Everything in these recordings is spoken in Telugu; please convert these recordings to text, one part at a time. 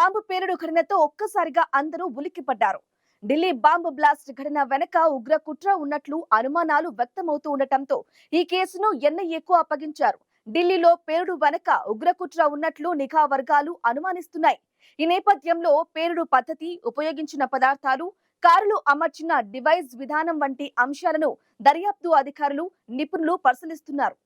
బాంబు పేలుడు ఘటనతో ఒక్కసారిగా అందరూ ఉలిక్కిపడ్డారు. ఢిల్లీ బాంబు బ్లాస్ట్ ఘటన వెనక ఉగ్ర కుట్ర ఉన్నట్లు అనుమానాలు వ్యక్తమవుతూ ఉండటంతో ఈ కేసును ఎన్ఐఏకు అప్పగించారు. ఢిల్లీలో పేలుడు వెనక ఉగ్ర కుట్ర ఉన్నట్లు నిఘా వర్గాలు అనుమానిస్తున్నాయి. ఈ నేపథ్యంలో పేలుడు పద్ధతి, ఉపయోగించిన పదార్థాలు, కారులో అమర్చిన డివైస్ విధానం వంటి అంశాలను దర్యాప్తు అధికారులు, నిపుణులు పరిశీలిస్తున్నారు.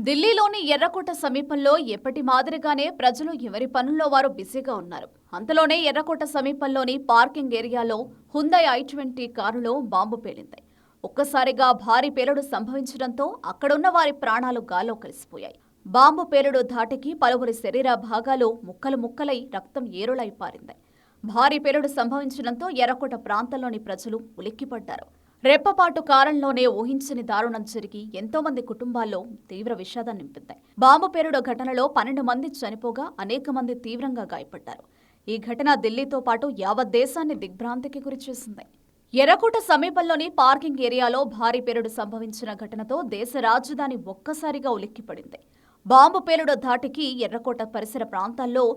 ఢిల్లీలోని ఎర్రకోట సమీపంలో ఎప్పటి మాదిరిగానే ప్రజలు ఎవరి పనుల్లో వారు బిజీగా ఉన్నారు. అంతలోనే ఎర్రకోట సమీపంలోని పార్కింగ్ ఏరియాలో హుందై i20 కారులో బాంబు పేలింది. ఒక్కసారిగా భారీ పేలుడు సంభవించడంతో అక్కడున్న వారి ప్రాణాలు గాల్లో కలిసిపోయాయి. బాంబు పేలుడు ధాటికి పలువురి శరీర భాగాలు ముక్కలు ముక్కలై రక్తం ఏరులై పారింది. భారీ పేలుడు సంభవించడంతో ఎర్రకోట ప్రాంతంలోని ప్రజలు ఉలిక్కిపడ్డారు. రెప్పపాటు కాలంలోనే ఊహించని దారుణం జరిగి ఎంతో మంది కుటుంబాల్లో తీవ్ర విషాదం నింపింది. బాంబు పేలుడు ఘటనలో 12 మంది చనిపోగా అనేక మంది తీవ్రంగా గాయపడ్డారు. ఈ ఘటన ఢిల్లీతో పాటు యావత్ దేశాన్ని దిగ్భ్రాంతికి గురిచేసింది. ఎర్రకోట సమీపంలోని పార్కింగ్ ఏరియాలో భారీ పేలుడు సంభవించిన ఘటనతో దేశ రాజధాని ఒక్కసారిగా ఉలిక్కిపడింది. బాంబు పేలుడు ధాటికి ఎర్రకోట పరిసర ప్రాంతాల్లో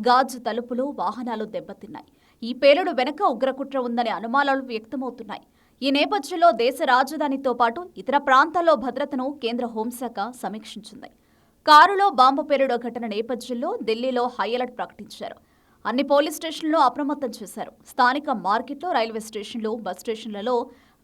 గాజు తలుపులు, వాహనాలు దెబ్బతిన్నాయి. ఈ పేలుడు వెనక ఉగ్రకుట్ర ఉందనే అనుమానాలు వ్యక్తమవుతున్నాయి. ఈ నేపథ్యంలో దేశ రాజధానితో పాటు ఇతర ప్రాంతాల్లో భద్రతను కేంద్ర హోంశాఖ సమీక్షించింది. కారులో బాంబు పేలుడు ఘటన నేపథ్యంలో ఢిల్లీలో హై అలర్ట్ ప్రకటించారు. అన్ని పోలీస్ స్టేషన్లు అప్రమత్తం చేశారు. స్థానిక మార్కెట్లు, రైల్వే స్టేషన్లు, బస్ స్టేషన్లలో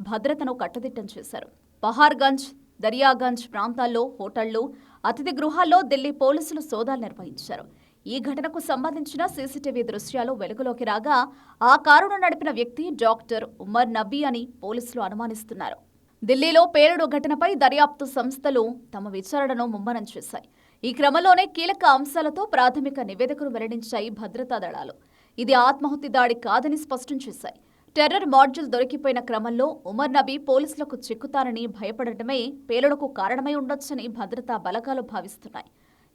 భద్రతను కట్టుదిట్టం చేశారు. పహార్గంజ్, దరియాగంజ్ ప్రాంతాల్లో హోటళ్లు, అతిథి గృహాల్లో ఢిల్లీ పోలీసులు సోదాలు నిర్వహించారు. ఈ ఘటనకు సంబంధించిన సీసీటీవీ దృశ్యాలు వెలుగులోకి రాగా ఆ కారును నడిపిన వ్యక్తి డాక్టర్ ఉమర్ నబీ అని పోలీసులు అనుమానిస్తున్నారు. ఢిల్లీలో పేలుడు ఘటనపై దర్యాప్తు సంస్థలు తమ విచారణను ముమ్మరం చేశాయి. ఈ క్రమంలోనే కీలక అంశాలతో ప్రాథమిక నివేదికను వెల్లడించాయి భద్రతా దళాలు. ఇది ఆత్మాహుతి దాడి కాదని స్పష్టం చేశాయి. టెర్రర్ మాడ్యూల్ దొరికిపోయిన క్రమంలో ఉమర్ నబీ పోలీసులకు చిక్కుతారని భయపడటమే పేలుడుకు కారణమై ఉండొచ్చని భద్రతా బలగాలు భావిస్తున్నాయి.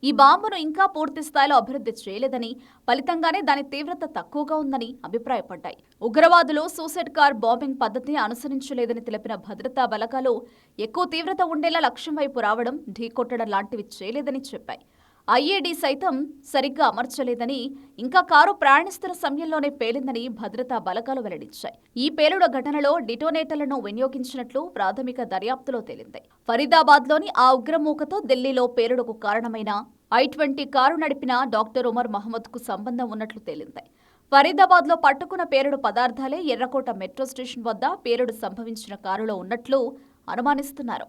ఈ బాంబును ఇంకా పూర్తి స్థాయిలో అభివృద్ధి చేయలేదని, ఫలితంగానే దాని తీవ్రత తక్కువగా ఉందని అభిప్రాయపడ్డాయి. ఉగ్రవాదులు సూసైడ్ కార్ బాంబింగ్ పద్ధతిని అనుసరించలేదని తెలిపిన భద్రతా బలగాలు ఎక్కువ తీవ్రత ఉండేలా లక్ష్యం వైపు రావడం, ఢీకొట్టడం లాంటివి చేయలేదని చెప్పాయి. ఐఏడీ సైతం సరిగ్గా అమర్చలేదని, ఇంకా కారు ప్రయాణిస్తున్న సమయంలోనే పేలిందని భద్రతా బలగాలు వెల్లడించాయి. ఈ పేలుడు ఘటనలో డిటోనేటర్లను వినియోగించినట్లు ప్రాథమిక దర్యాప్తులో తేలింది. ఫరీదాబాద్లోని ఆ ఉగ్రమూకతో ఢిల్లీలో పేలుడుకు కారణమైన i20 కారు నడిపిన డాక్టర్ ఉమర్ మహమ్మద్కు సంబంధం ఉన్నట్లు తేలింది. ఫరీదాబాద్లో పట్టుకున్న పేలుడు పదార్థాలే ఎర్రకోట మెట్రో స్టేషన్ వద్ద పేలుడు సంభవించిన కారులో ఉన్నట్లు అనుమానిస్తున్నారు.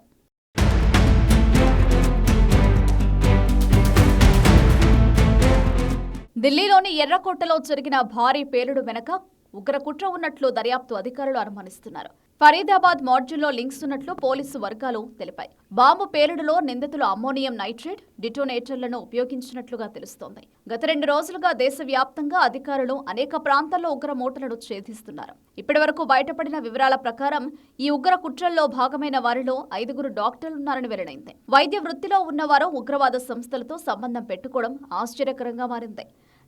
ఢిల్లీలోని ఎర్రకోటలో జరిగిన భారీ పేలుడు వెనక ఉగ్రకుట్ర ఉన్నట్లు దర్యాప్తు అధికారులు అనుమానిస్తున్నారు. ఫరీదాబాద్ మాడ్యూల్లో లింక్స్ ఉన్నట్లు పోలీసు వర్గాలు తెలిపాయి. బాంబు పేలుడులో నిందితులు అమ్మోనియం నైట్రేట్, డిటోనేటర్లను ఉపయోగించినట్లుగా తెలుస్తోంది. గత 2 రోజులుగా దేశవ్యాప్తంగా అధికారులు అనేక ప్రాంతాల్లో ఉగ్ర మూటలను ఛేదిస్తున్నారు. ఇప్పటివరకు బయటపడిన వివరాల ప్రకారం ఈ ఉగ్ర కుట్రల్లో భాగమైన వారిలో 5 డాక్టర్లున్నారని వెల్లడైంది. వైద్య వృత్తిలో ఉన్నవారు ఉగ్రవాద సంస్థలతో సంబంధం పెట్టుకోవడం ఆశ్చర్యకరంగా మారింది.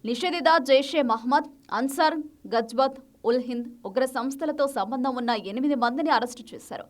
నిషేధిత జైషే మహ్మద్, అన్సార్ గజ్వత్ ఉల్ హింద్ ఉగ్ర సంస్థలతో సంబంధం ఉన్న 8 మందిని అరెస్టు చేశారు.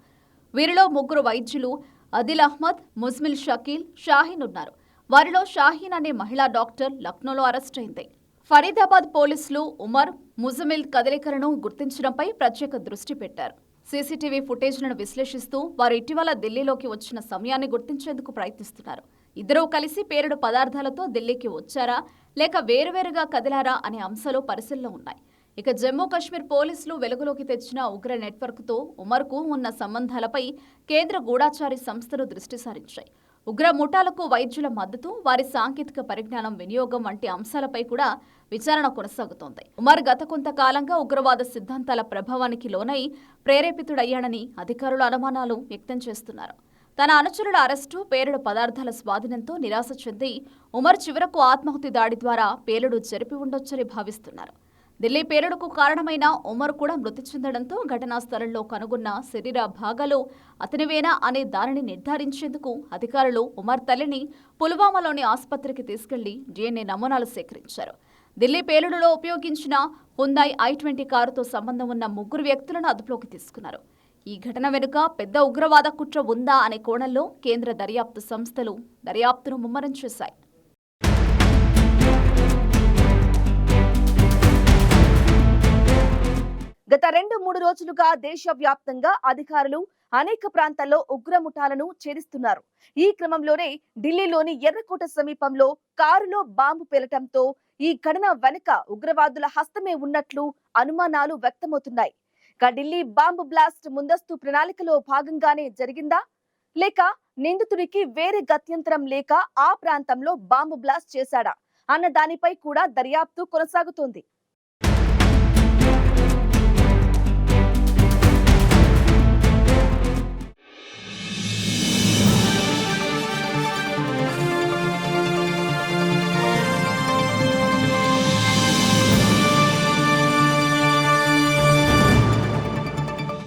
వీరిలో 3 వైద్యులు అదిల్ అహ్మద్, ముజ్మిల్ షకీల్, షాహీన్ ఉన్నారు. వారిలో షాహీన్ అనే మహిళా డాక్టర్ లక్నోలో అరెస్ట్ అయింది. ఫరీదాబాద్ పోలీసులు ఉమర్, ముజమిల్ కదలికలను గుర్తించడంపై ప్రత్యేక దృష్టి పెట్టారు. సీసీటీవీ ఫుటేజ్లను విశ్లేషిస్తూ వారు ఇటీవల ఢిల్లీలోకి వచ్చిన సమయాన్ని గుర్తించేందుకు ప్రయత్నిస్తున్నారు. ఇద్దరూ కలిసి పేలుడు పదార్థాలతో ఢిల్లీకి వచ్చారా లేక వేరువేరుగా కదిలారా అనే అంశాలు పరిశీలనలో ఉన్నాయి. ఇక జమ్మూ కశ్మీర్ పోలీసులు వెలుగులోకి తెచ్చిన ఉగ్ర నెట్వర్క్తో ఉమర్కు ఉన్న సంబంధాలపై కేంద్ర గూఢాచారి సంస్థలు దృష్టి సారించాయి. ఉగ్ర ముఠాలకు వైద్యుల మద్దతు, వారి సాంకేతిక పరిజ్ఞానం వినియోగం వంటి అంశాలపై కూడా విచారణ కొనసాగుతోంది. ఉమర్ గత కొంతకాలంగా ఉగ్రవాద సిద్ధాంతాల ప్రభావానికి లోనై ప్రేరేపితుడయ్యాడని అధికారులు అనుమానాలు వ్యక్తం చేస్తున్నారు. తన అనుచరుల అరెస్టు, పేలుడు పదార్థాల స్వాధీనంతో నిరాశ చెంది ఉమర్ చివరకు ఆత్మాహుతి దాడి ద్వారా పేలుడు జరిపి ఉండొచ్చని భావిస్తున్నారు. ఢిల్లీ పేలుడుకు కారణమైన ఉమర్ కూడా మృతి చెందడంతో ఘటనా స్థలంలో కనుగొన్న శరీర భాగాలు అతనివేనా అనే దానిని నిర్ధారించేందుకు అధికారులు ఉమర్ తల్లిని పుల్వామాలోని ఆసుపత్రికి తీసుకెళ్లి DNA నమూనాలు సేకరించారు. ఢిల్లీ పేలుడులో ఉపయోగించిన హుందాయ్ i20 కారుతో సంబంధం ఉన్న 3 వ్యక్తులను అదుపులోకి తీసుకున్నారు. ఈ ఘటన వెనుక పెద్ద ఉగ్రవాద కుట్ర ఉందా అనే కోణంలో కేంద్ర దర్యాప్తు సంస్థలు దర్యాప్తును ముమ్మరం చేశాయి. గత 2-3 రోజులుగా దేశవ్యాప్తంగా అధికారులు అనేక ప్రాంతాల్లో ఉగ్రముఠాలను ఛేదిస్తున్నారు. ఈ క్రమంలోనే ఢిల్లీలోని ఎర్రకోట సమీపంలో కారులో బాంబు పేలటంతో ఈ ఘటన వెనుక ఉగ్రవాదుల హస్తమే ఉన్నట్లు అనుమానాలు వ్యక్తమవుతున్నాయి. ఢిల్లీ బాంబు బ్లాస్ట్ ముందస్తు ప్రణాళికలో భాగంగానే జరిగిందా, లేక నిందితుడికి వేరే గత్యంతరం లేక ఆ ప్రాంతంలో బాంబు బ్లాస్ట్ చేశాడా అన్న దానిపై కూడా దర్యాప్తు కొనసాగుతోంది.